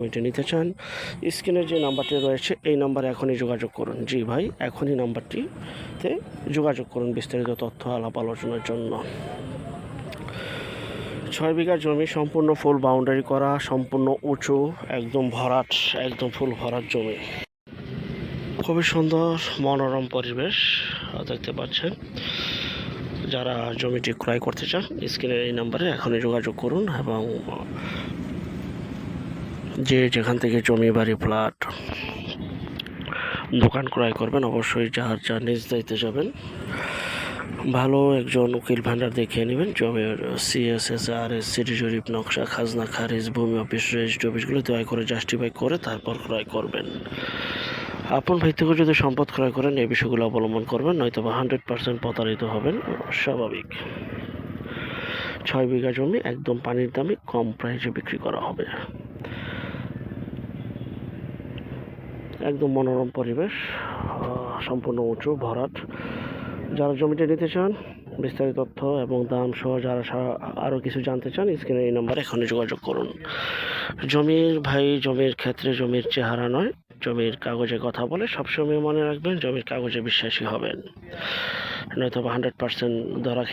জমিটা নিতে চান, স্ক্রিনের যে নাম্বারটি রয়েছে এই নাম্বারে এখনই যোগাযোগ করুন। জি ভাই, এখনই নাম্বারটিতে যোগাযোগ করুন বিস্তারিত তথ্য আলাপ আলোচনার জন্য। 6 বিঘা জমি, সম্পূর্ণ ফুল বাউন্ডারি করা, সম্পূর্ণ উঁচু, একদম ভরাট, একদম ফুল ভরাট জমি। খুবই সুন্দর মনোরম পরিবেশ দেখতে পাচ্ছেন। যারা জমিটি ক্রয় করতে চান স্ক্রিনের এই নাম্বারে এখনই যোগাযোগ করুন, এবং যে যেখান থেকে জমি, বাড়ি, ফ্ল্যাট, দোকান ক্রয় করবেন অবশ্যই যার নিজ দায়িত্বে যাবেন। ভালো একজন উকিল ভান্ডার দেখিয়ে নেবেন। জমির CSSRS, সিটি জরিপ, নকশা, খাজনা খারিজ, ভূমি অফিস, রেজিস্ট্রি অফিসগুলো দয়া করে জাস্টিফাই করে তারপর ক্রয় করবেন। আপন ভাই থেকে যদি সম্পদ ক্রয় করেন এই বিষয়গুলো অবলম্বন করবেন, নয়তো বা 100% প্রতারিত হবেন, স্বাভাবিক। 6 বিঘা জমি একদম পানির দামে কম প্রাইসে বিক্রি করা হবে। একদম মনোরম পরিবেশ, সম্পূর্ণ উঁচু, ভরাট। যারা জমিটা নিতে চান, বিস্তারিত তথ্য এবং দাম সহ যারা আরও কিছু জানতে চান স্ক্রিনের এই নাম্বারে এখনই যোগাযোগ করুন। জমির ক্ষেত্রে জমির চেহারা নয়, জমির কাগজে কথা বলে। সবসময় মনে রাখবেন, জমির কাগজে বিশ্বাসী হবেন, নয়তো 100% ধরা